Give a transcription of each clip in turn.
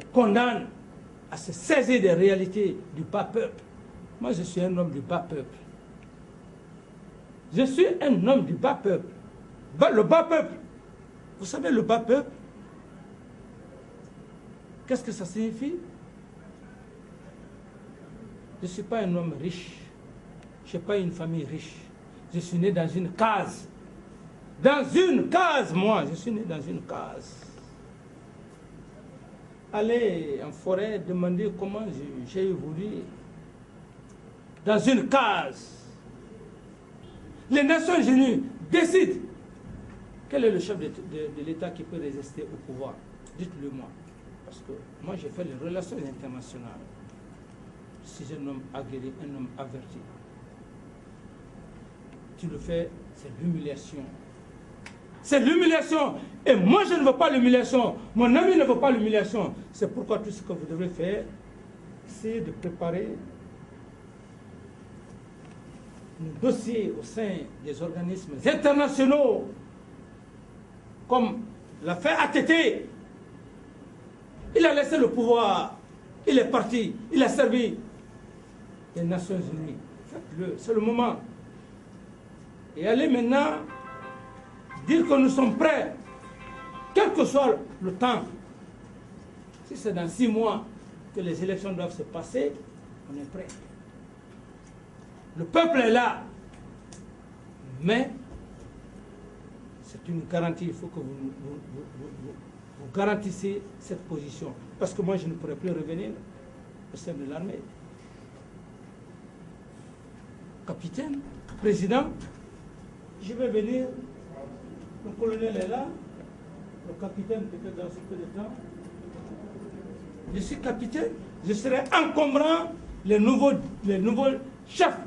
le condamne à se saisir des réalités du bas peuple. Moi, je suis un homme du bas peuple. Je suis un homme du bas peuple. Le bas peuple. Vous savez, le bas peuple, qu'est-ce que ça signifie? Je ne suis pas un homme riche. Je n'ai pas une famille riche. Je suis né dans une case. Dans une case, moi. Je suis né dans une case. Allez en forêt, demander comment j'ai évolué. Dans une case. Les Nations Unies décident. Quel est le chef de l'État qui peut résister au pouvoir? Dites-le moi. Parce que moi, j'ai fait les relations internationales. Si un homme aguerri, un homme averti. Tu le fais, c'est l'humiliation. C'est l'humiliation. Et moi, je ne veux pas l'humiliation. Mon ami ne veut pas l'humiliation. C'est pourquoi tout ce que vous devez faire, c'est de préparer nos dossiers au sein des organismes internationaux, comme l'a fait ATT. Il a laissé le pouvoir. Il est parti. Il a servi les Nations Unies. Faites-le. C'est le moment. Et allez maintenant dire que nous sommes prêts, quel que soit le temps. Si c'est dans 6 mois que les élections doivent se passer, on est prêts. Le peuple est là. Mais c'est une garantie. Il faut que vous garantissez cette position. Parce que moi, je ne pourrai plus revenir au sein de l'armée. Capitaine, président, je vais venir. Le colonel est là. Le capitaine peut-être dans ce peu de temps. Je suis capitaine. Je serai encombrant les nouveaux chefs.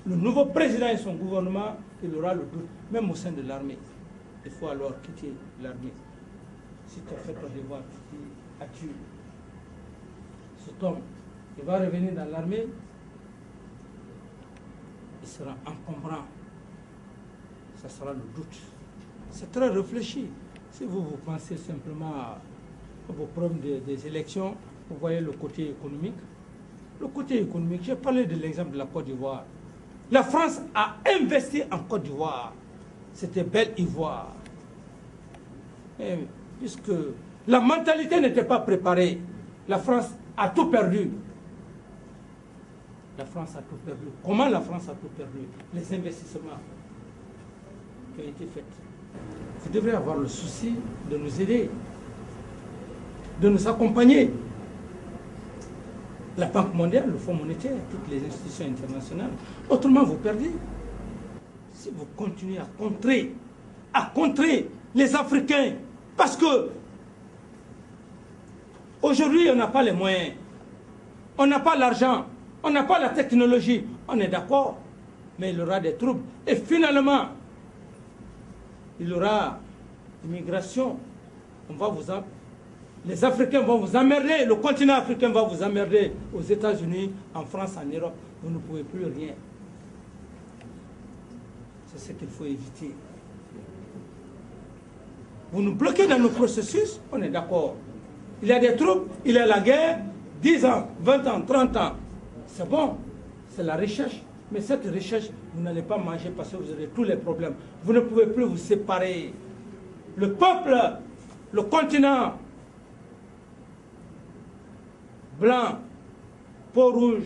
Le nouveau président et son gouvernement, il aura le doute, même au sein de l'armée. Il faut alors quitter l'armée. Si tu as fait ton devoir, as-tu cet homme, il va revenir dans l'armée, il sera encombrant. Ça sera le doute. C'est très réfléchi. Si vous pensez simplement à vos problèmes des élections, vous voyez le côté économique. Le côté économique, j'ai parlé de l'exemple de la Côte d'Ivoire. La France a investi en Côte d'Ivoire. C'était belle Ivoire. Et puisque la mentalité n'était pas préparée, la France a tout perdu. La France a tout perdu. Comment la France a tout perdu? Les investissements qui ont été faits. Vous devrez avoir le souci de nous aider, de nous accompagner. La Banque mondiale, le Fonds monétaire, toutes les institutions internationales. Autrement, vous perdez. Si vous continuez à contrer les Africains, parce que aujourd'hui, on n'a pas les moyens, on n'a pas l'argent, on n'a pas la technologie, on est d'accord, mais il y aura des troubles. Et finalement, il y aura immigration. Les Africains vont vous emmerder, le continent africain va vous emmerder aux États-Unis, en France, en Europe. Vous ne pouvez plus rien. C'est ce qu'il faut éviter. Vous nous bloquez dans nos processus, on est d'accord. Il y a des troupes, il y a la guerre, 10 ans, 20 ans, 30 ans. C'est bon, c'est la recherche. Mais cette recherche, vous n'allez pas manger parce que vous avez tous les problèmes. Vous ne pouvez plus vous séparer. Le peuple, le continent, blanc, peau rouge,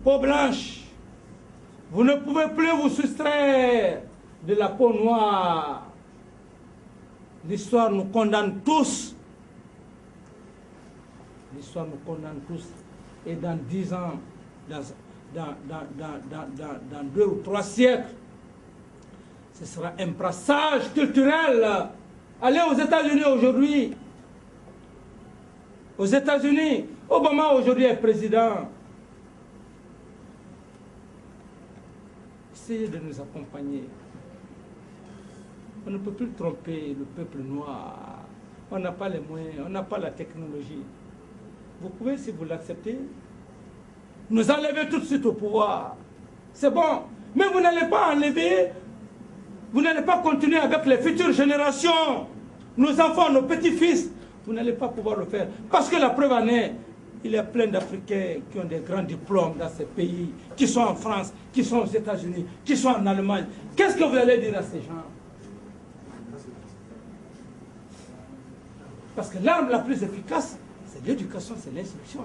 peau blanche, vous ne pouvez plus vous soustraire de la peau noire. L'histoire nous condamne tous. L'histoire nous condamne tous. Et dans 10 ans, dans 2 ou 3 siècles, ce sera un brassage culturel. Allez aux États-Unis aujourd'hui. Aux États-Unis, Obama aujourd'hui est président. Essayez de nous accompagner. On ne peut plus tromper le peuple noir. On n'a pas les moyens, on n'a pas la technologie. Vous pouvez, si vous l'acceptez, nous enlever tout de suite au pouvoir. C'est bon. Mais vous n'allez pas enlever, vous n'allez pas continuer avec les futures générations. nos enfants, nos petits-fils, vous n'allez pas pouvoir le faire. Parce que la preuve en est, il y a plein d'Africains qui ont des grands diplômes dans ces pays, qui sont en France, qui sont aux États-Unis, qui sont en Allemagne. Qu'est-ce que vous allez dire à ces gens? Parce que l'arme la plus efficace, c'est l'éducation, c'est l'instruction.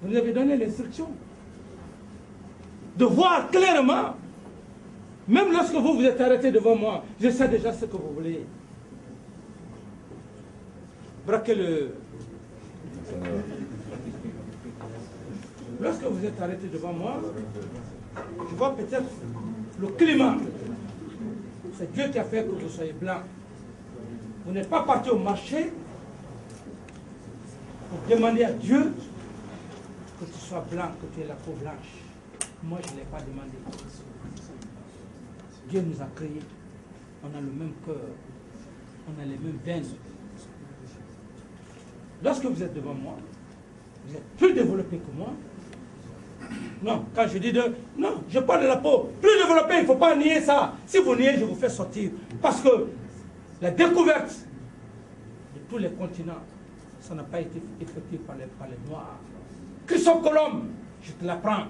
Vous nous avez donné l'instruction de voir clairement, même lorsque vous vous êtes arrêté devant moi, je sais déjà ce que vous voulez. Braquez le... Lorsque vous êtes arrêté devant moi, je vois peut-être le climat. C'est Dieu qui a fait que vous soyez blanc. Vous n'êtes pas parti au marché pour demander à Dieu que tu sois blanc, que tu aies la peau blanche. Moi, je ne l'ai pas demandé. Dieu nous a créés. On a le même cœur. On a les mêmes veines. Lorsque vous êtes devant moi, vous êtes plus développé que moi. Non, quand je dis de... Non, je parle de la peau. Plus développé, il ne faut pas nier ça. Si vous niez, je vous fais sortir. Parce que la découverte de tous les continents, ça n'a pas été effectué par les Noirs. Christophe Colomb, je te l'apprends.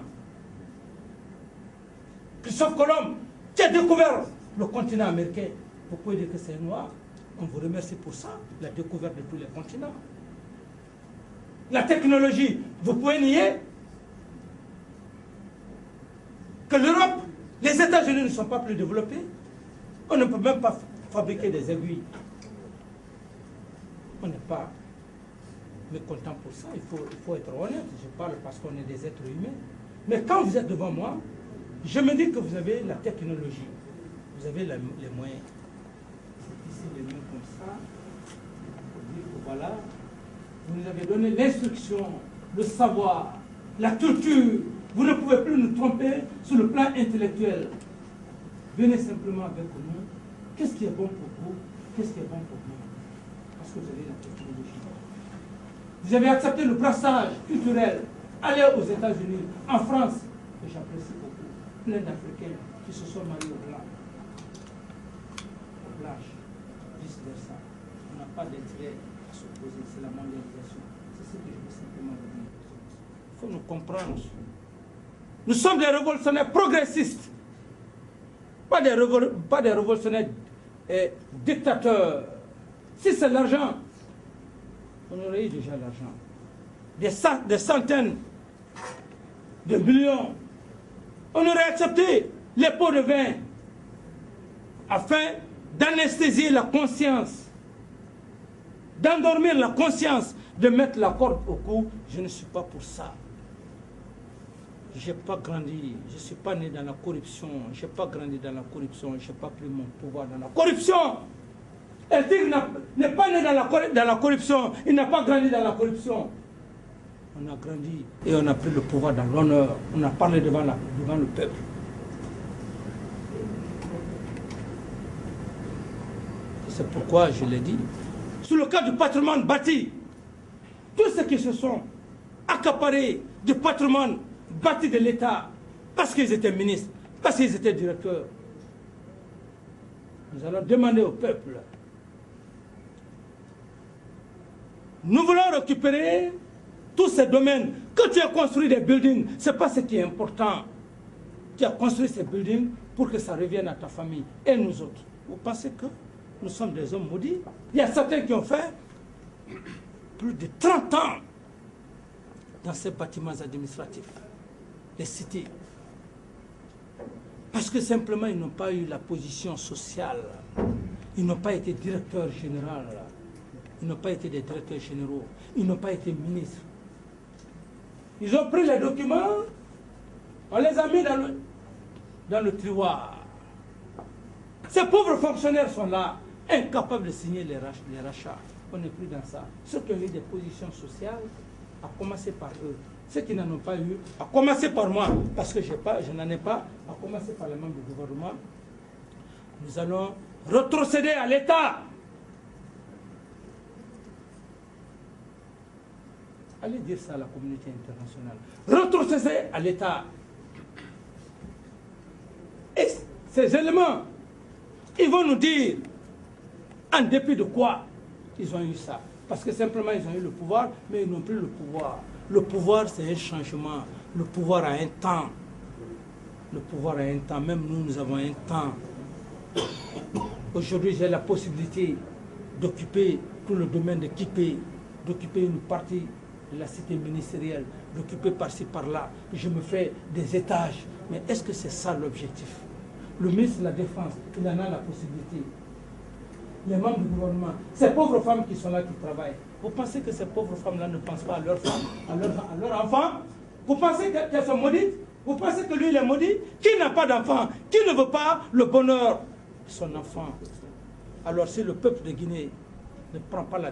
Christophe Colomb, qui a découvert le continent américain. Vous pouvez dire que c'est un Noir. On vous remercie pour ça, la découverte de tous les continents. La technologie, vous pouvez nier que l'Europe, les États-Unis ne sont pas plus développés. On ne peut même pas fabriquer des aiguilles. On n'est pas mécontent pour ça, il faut être honnête. Je parle parce qu'on est des êtres humains. Mais quand vous êtes devant moi, je me dis que vous avez la technologie, vous avez les moyens. Ici, les mains comme ça, pour dire que voilà, vous nous avez donné l'instruction, le savoir, la culture. Vous ne pouvez plus nous tromper sur le plan intellectuel. Venez simplement avec nous. Qu'est-ce qui est bon pour vous? Qu'est-ce qui est bon pour nous? Parce que vous avez la technologie. Vous avez accepté le brassage culturel. Allez aux États-Unis, en France, que j'apprécie beaucoup. Plein d'Africains qui se sont mariés aux Blancs. Aux Blanches, vice-versa. On n'a pas d'intérêt à s'opposer, c'est la mondialisation. C'est ce que je veux simplement vous dire. Il faut nous comprendre. Nous sommes des révolutionnaires progressistes. Pas des révolutionnaires dictateurs. Si c'est l'argent, on aurait eu déjà l'argent. Des centaines de millions. On aurait accepté les pots de vin afin d'anesthésier la conscience, d'endormir la conscience, de mettre la corde au cou. Je ne suis pas pour ça. Je n'ai pas grandi, je ne suis pas né dans la corruption, je n'ai pas grandi dans la corruption, je n'ai pas pris mon pouvoir dans la corruption. El Tigre n'est pas né dans la corruption, il n'a pas grandi dans la corruption. On a grandi et on a pris le pouvoir dans l'honneur, on a parlé devant le peuple. C'est pourquoi je l'ai dit. Sur le cas du patrimoine bâti, tous ceux qui se sont accaparés du patrimoine bâti de l'État, parce qu'ils étaient ministres, parce qu'ils étaient directeurs, nous allons demander au peuple. Nous voulons récupérer tous ces domaines. Quand tu as construit des buildings, ce n'est pas ce qui est important. Tu as construit ces buildings pour que ça revienne à ta famille et nous autres. Vous pensez que nous sommes des hommes maudits? Il y a certains qui ont fait plus de 30 ans dans ces bâtiments administratifs, les cités. Parce que simplement, ils n'ont pas eu la position sociale. Ils n'ont pas été directeurs généraux. Ils n'ont pas été des directeurs généraux. Ils n'ont pas été ministres. Ils ont pris les documents, on les a mis dans le tiroir. Ces pauvres fonctionnaires sont là, incapables de signer les rachats. On n'est plus dans ça. Ceux qui ont eu des positions sociales, à commencer par eux. Ceux qui n'en ont pas eu, à commencer par moi, parce que je n'en ai pas, à commencer par les membres du gouvernement, nous allons retrocéder à l'État. Allez dire ça à la communauté internationale. Retrocéder à l'État. Et ces éléments, ils vont nous dire En dépit de quoi ils ont eu ça? Parce que simplement ils ont eu le pouvoir, mais ils n'ont plus le pouvoir. Le pouvoir, c'est un changement. Le pouvoir a un temps. Le pouvoir a un temps. Même nous, nous avons un temps. Aujourd'hui, j'ai la possibilité d'occuper tout le domaine de Kipé, d'occuper une partie de la cité ministérielle, d'occuper par-ci, par-là. Je me fais des étages. Mais est-ce que c'est ça l'objectif? Le ministre de la Défense, il en a la possibilité. Les membres du gouvernement, ces pauvres femmes qui sont là, qui travaillent, vous pensez que ces pauvres femmes-là ne pensent pas à leurs femmes, à leurs enfants? Vous pensez qu'elles sont maudites? Vous pensez que lui, il est maudit? Qui n'a pas d'enfant? Qui ne veut pas le bonheur de son enfant? Alors si le peuple de Guinée ne prend pas la